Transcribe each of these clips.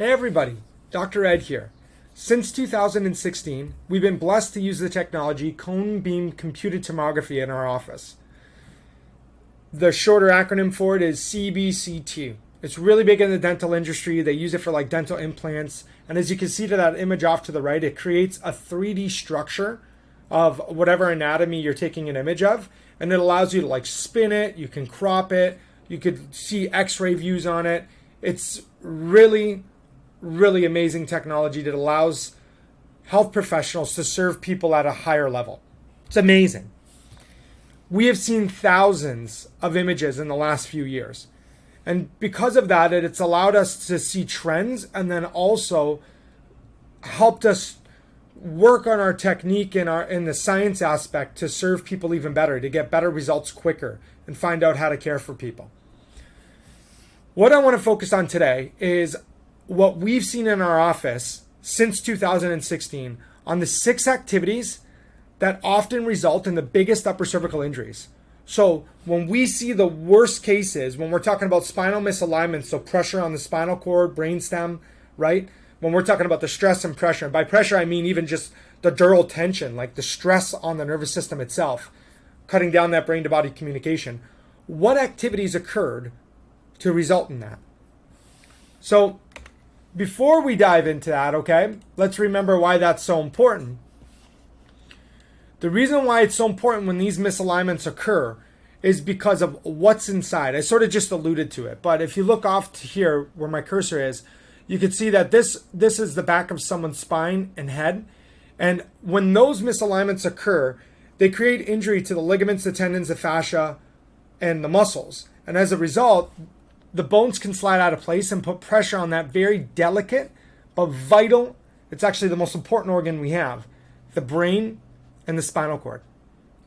Hey everybody, Dr. Ed here. Since 2016, we've been blessed to use the technology cone beam computed tomography in our office. The shorter acronym for it is CBCT. It's really big in the dental industry. They use it for like dental implants. And as you can see to that image off to the right, it creates a 3D structure of whatever anatomy you're taking an image of. And it allows you to like spin it, you can crop it, you could see x-ray views on it. It's really amazing technology that allows health professionals to serve people at a higher level. It's amazing. We have seen thousands of images in the last few years. And because of that, it's allowed us to see trends and then also helped us work on our technique in the science aspect to serve people even better, to get better results quicker and find out how to care for people. What I want to focus on today is what we've seen in our office since 2016 on the 6 activities that often result in the biggest upper cervical injuries. So when we see the worst cases, when we're talking about spinal misalignment, so pressure on the spinal cord, brainstem, right? When we're talking about the stress and pressure, and by pressure I mean even just the dural tension, like the stress on the nervous system itself, cutting down that brain to body communication. What activities occurred to result in that? So before we dive into that, okay, let's remember why that's so important. The reason why it's so important when these misalignments occur is because of what's inside. I sort of just alluded to it, but if you look off to here where my cursor is, you can see that this is the back of someone's spine and head. And when those misalignments occur, they create injury to the ligaments, the tendons, the fascia, and the muscles. And as a result, the bones can slide out of place and put pressure on that very delicate but vital, it's actually the most important organ we have, the brain and the spinal cord.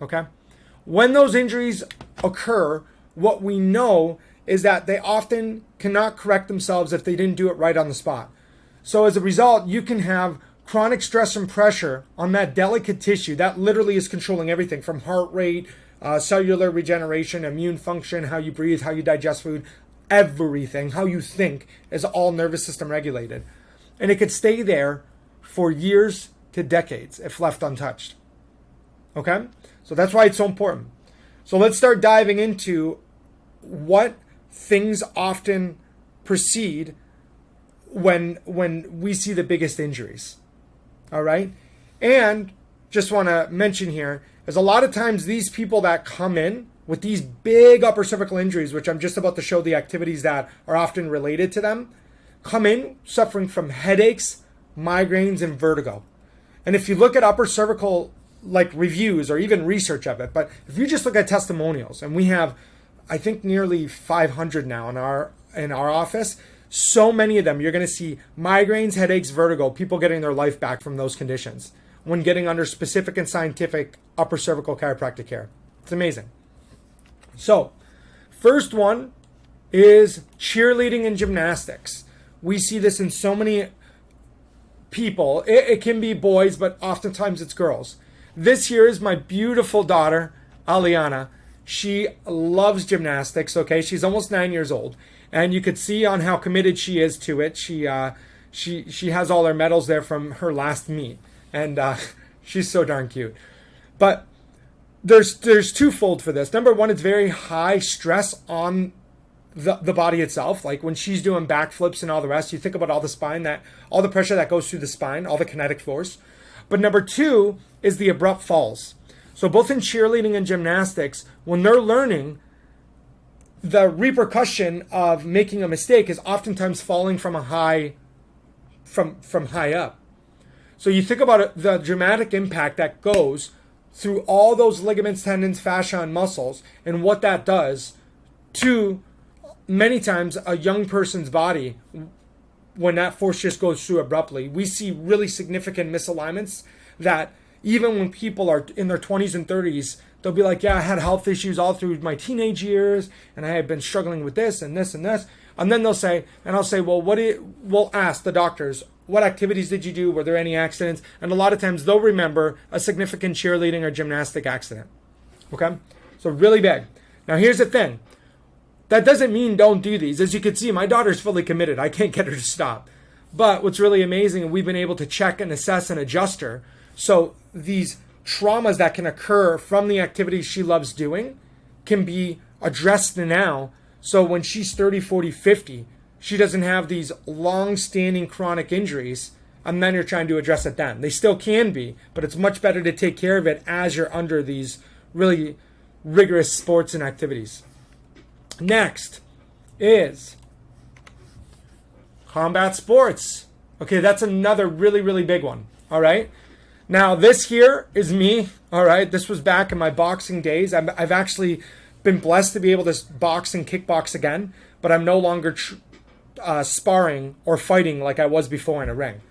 Okay? When those injuries occur, what we know is that they often cannot correct themselves if they didn't do it right on the spot. So as a result, you can have chronic stress and pressure on that delicate tissue that literally is controlling everything from heart rate, cellular regeneration, immune function, how you breathe, how you digest food, everything, how you think is all nervous system regulated. And it could stay there for years to decades if left untouched. Okay? So that's why it's so important. So let's start diving into what things often precede when we see the biggest injuries. All right? And just want to mention here is a lot of times these people that come in with these big upper cervical injuries, which I'm just about to show the activities that are often related to them, come in suffering from headaches, migraines, and vertigo. And if you look at upper cervical like reviews or even research of it, but if you just look at testimonials, and we have, I think, nearly 500 now in our office, so many of them, you're going to see migraines, headaches, vertigo, people getting their life back from those conditions when getting under specific and scientific upper cervical chiropractic care. It's amazing. So, first one is cheerleading and gymnastics. We see this in so many people. It can be boys, but oftentimes it's girls. This here is my beautiful daughter, Aliana. She loves gymnastics, okay? She's almost 9 years old. And you could see on how committed she is to it. She has all her medals there from her last meet. And she's so darn cute. But there's twofold for this. Number one, it's very high stress on the body itself. Like when she's doing backflips and all the rest, you think about all the pressure that goes through the spine, all the kinetic force. But number two is the abrupt falls. So both in cheerleading and gymnastics, when they're learning, the repercussion of making a mistake is oftentimes falling from high up. So you think about it, the dramatic impact that goes through all those ligaments, tendons, fascia, and muscles, and what that does to many times a young person's body when that force just goes through abruptly. We see really significant misalignments that even when people are in their 20s and 30s, they'll be like, yeah, I had health issues all through my teenage years, and I had been struggling with this and this and this. And then they'll say, and I'll say, well, we'll ask the doctors, what activities did you do? Were there any accidents? And a lot of times they'll remember a significant cheerleading or gymnastic accident. Okay? So really big. Now here's the thing. That doesn't mean don't do these. As you can see, my daughter's fully committed. I can't get her to stop. But what's really amazing, we've been able to check and assess and adjust her. So these traumas that can occur from the activities she loves doing can be addressed now. So when she's 30, 40, 50, she doesn't have these long-standing chronic injuries, and then you're trying to address it then. They still can be, but it's much better to take care of it as you're under these really rigorous sports and activities. Next is combat sports. Okay, that's another really, really big one. All right. Now, this here is me. All right. This was back in my boxing days. I've actually been blessed to be able to box and kickbox again, but I'm no longer sparring or fighting like I was before in a ring.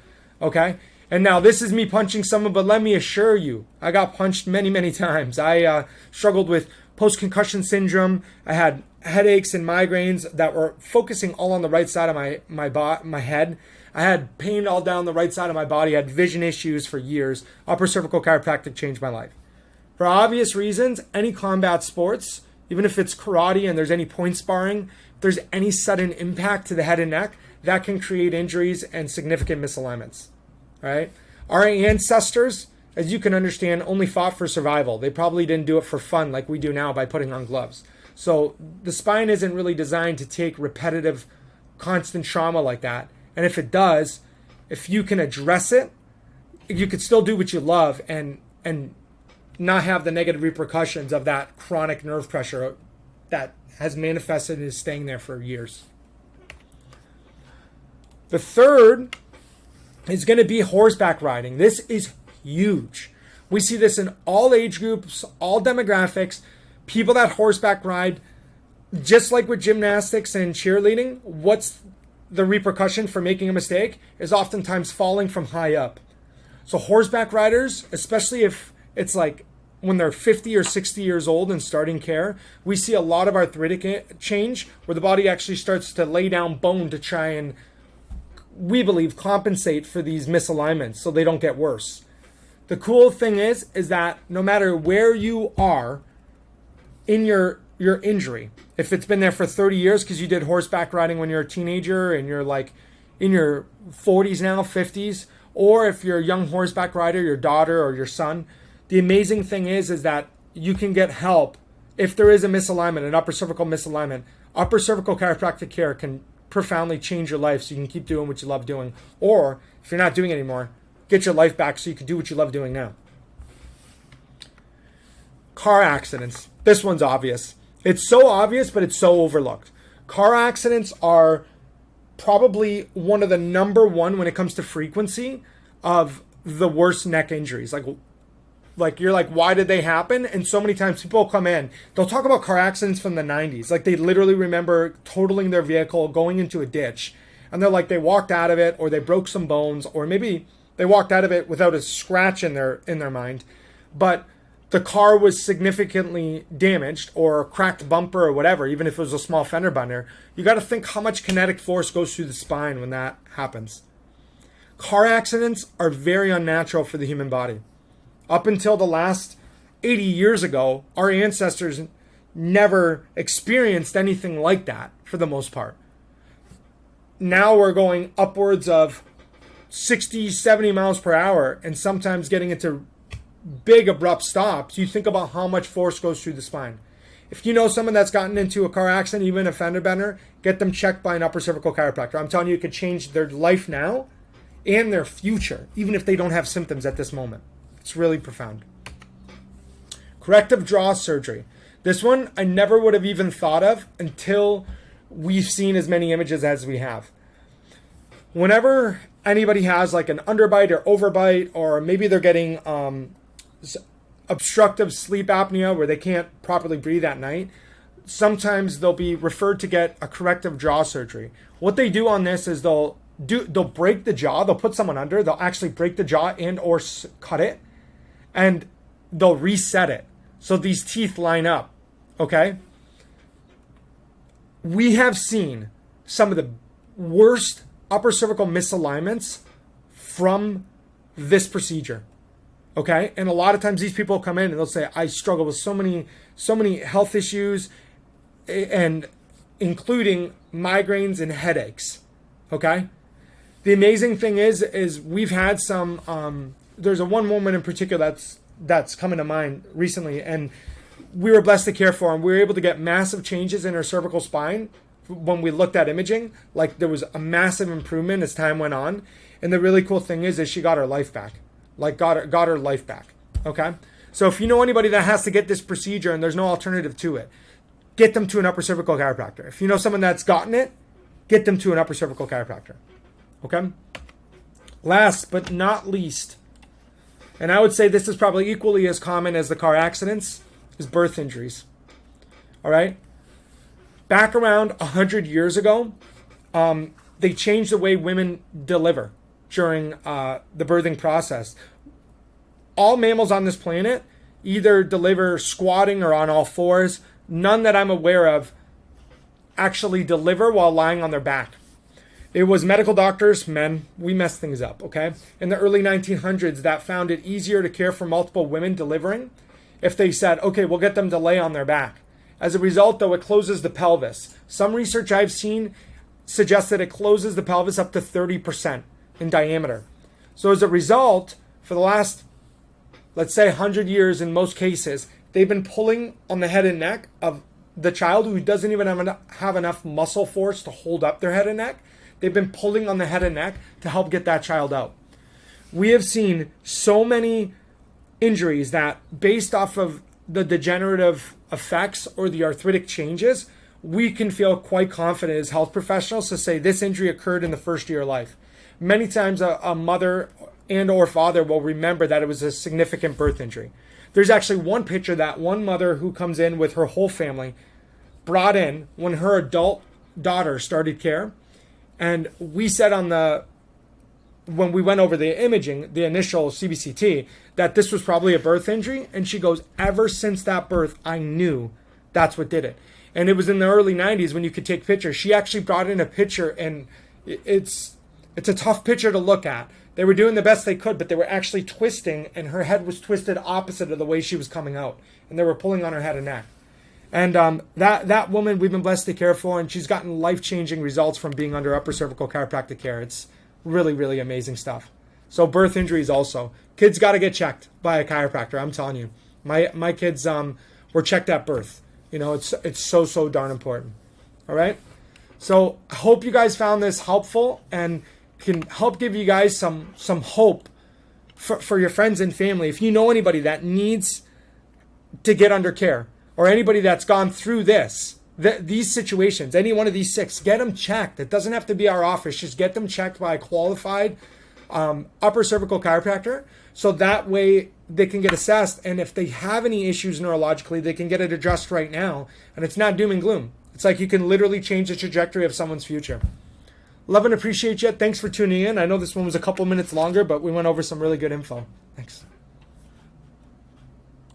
Okay. And now this is me punching someone, but let me assure you, I got punched many, many times. I struggled with post-concussion syndrome. I had headaches and migraines that were focusing all on the right side of my head. I had pain all down the right side of my body. I had vision issues for years. Upper Cervical Chiropractic changed my life. For obvious reasons, any combat sports, even if it's karate and there's any point sparring, if there's any sudden impact to the head and neck, that can create injuries and significant misalignments. All right? Our ancestors, as you can understand, only fought for survival. They probably didn't do it for fun like we do now by putting on gloves. So the spine isn't really designed to take repetitive, constant trauma like that. And if it does, if you can address it, you could still do what you love and not have the negative repercussions of that chronic nerve pressure that has manifested and is staying there for years. The third is going to be horseback riding. This is huge. We see this in all age groups, all demographics. People that horseback ride, just like with gymnastics and cheerleading, what's the repercussion for making a mistake is oftentimes falling from high up. So horseback riders, especially if it's like when they're 50 or 60 years old and starting care, we see a lot of arthritic change where the body actually starts to lay down bone to try and, we believe, compensate for these misalignments so they don't get worse. The cool thing is that no matter where you are in your injury, if it's been there for 30 years because you did horseback riding when you're a teenager and you're like in your 40s now, 50s, or if you're a young horseback rider, your daughter or your son, the amazing thing is that you can get help if there is a misalignment, an upper cervical misalignment. Upper cervical chiropractic care can profoundly change your life so you can keep doing what you love doing. Or if you're not doing it anymore, get your life back so you can do what you love doing now. Car accidents. This one's obvious. It's so obvious, but it's so overlooked. Car accidents are probably one of the number one when it comes to frequency of the worst neck injuries. Like you're like, why did they happen? And so many times people come in, they'll talk about car accidents from the 90s. Like they literally remember totaling their vehicle, going into a ditch, and they're like, they walked out of it, or they broke some bones, or maybe they walked out of it without a scratch in their mind, but the car was significantly damaged or a cracked bumper or whatever, even if it was a small fender bender. You got to think how much kinetic force goes through the spine when that happens. Car accidents are very unnatural for the human body. Up until the last 80 years ago, our ancestors never experienced anything like that for the most part. Now we're going upwards of 60, 70 miles per hour and sometimes getting into big abrupt stops. You think about how much force goes through the spine. If you know someone that's gotten into a car accident, even a fender bender, get them checked by an upper cervical chiropractor. I'm telling you, it could change their life now and their future, even if they don't have symptoms at this moment. It's really profound. Corrective jaw surgery. This one I never would have even thought of until we've seen as many images as we have. Whenever anybody has like an underbite or overbite, or maybe they're getting obstructive sleep apnea where they can't properly breathe at night, sometimes they'll be referred to get a corrective jaw surgery. What they do on this is they'll break the jaw. They'll put someone under. They'll actually break the jaw and or cut it, and they'll reset it so these teeth line up. Okay? We have seen some of the worst upper cervical misalignments from this procedure. Okay? And a lot of times these people come in and they'll say, I struggle with so many health issues, and including migraines and headaches. Okay? The amazing thing is we've had some, there's a one woman in particular that's coming to mind recently, and we were blessed to care for, and we were able to get massive changes in her cervical spine when we looked at imaging. Like, there was a massive improvement as time went on. And the really cool thing is she got her life back. Like, got her life back. Okay? So if you know anybody that has to get this procedure and there's no alternative to it, get them to an upper cervical chiropractor. If you know someone that's gotten it, get them to an upper cervical chiropractor. Okay? Last but not least, and I would say this is probably equally as common as the car accidents, is birth injuries. All right? Back around 100 years ago, they changed the way women deliver during the birthing process. All mammals on this planet either deliver squatting or on all fours. None that I'm aware of actually deliver while lying on their back. It was medical doctors, men, we messed things up, okay? In the early 1900s, that found it easier to care for multiple women delivering if they said, okay, we'll get them to lay on their back. As a result, though, it closes the pelvis. Some research I've seen suggests that it closes the pelvis up to 30% in diameter. So as a result, for the last, let's say, 100 years in most cases, they've been pulling on the head and neck of the child who doesn't even have enough muscle force to hold up their head and neck. They've been pulling on the head and neck to help get that child out. We have seen so many injuries that, based off of the degenerative effects or the arthritic changes, we can feel quite confident as health professionals to say this injury occurred in the first year of life. Many times a mother and or father will remember that it was a significant birth injury. There's actually one picture that one mother who comes in with her whole family brought in when her adult daughter started care. And we said when we went over the imaging, the initial CBCT, that this was probably a birth injury. And she goes, ever since that birth, I knew that's what did it. And it was in the early 90s when you could take pictures. She actually brought in a picture, and it's a tough picture to look at. They were doing the best they could, but they were actually twisting, and her head was twisted opposite of the way she was coming out. And they were pulling on her head and neck. And that woman we've been blessed to care for, and she's gotten life-changing results from being under upper cervical chiropractic care. It's really, really amazing stuff. So birth injuries also. Kids got to get checked by a chiropractor, I'm telling you. My kids were checked at birth. You know, it's so darn important. All right? So I hope you guys found this helpful and can help give you guys some hope for your friends and family. If you know anybody that needs to get under care, or anybody that's gone through these situations, any one of these 6, get them checked. It doesn't have to be our office. Just get them checked by a qualified upper cervical chiropractor, so that way they can get assessed. And if they have any issues neurologically, they can get it addressed right now. And it's not doom and gloom. It's like you can literally change the trajectory of someone's future. Love and appreciate you. Thanks for tuning in. I know this one was a couple minutes longer, but we went over some really good info. Thanks.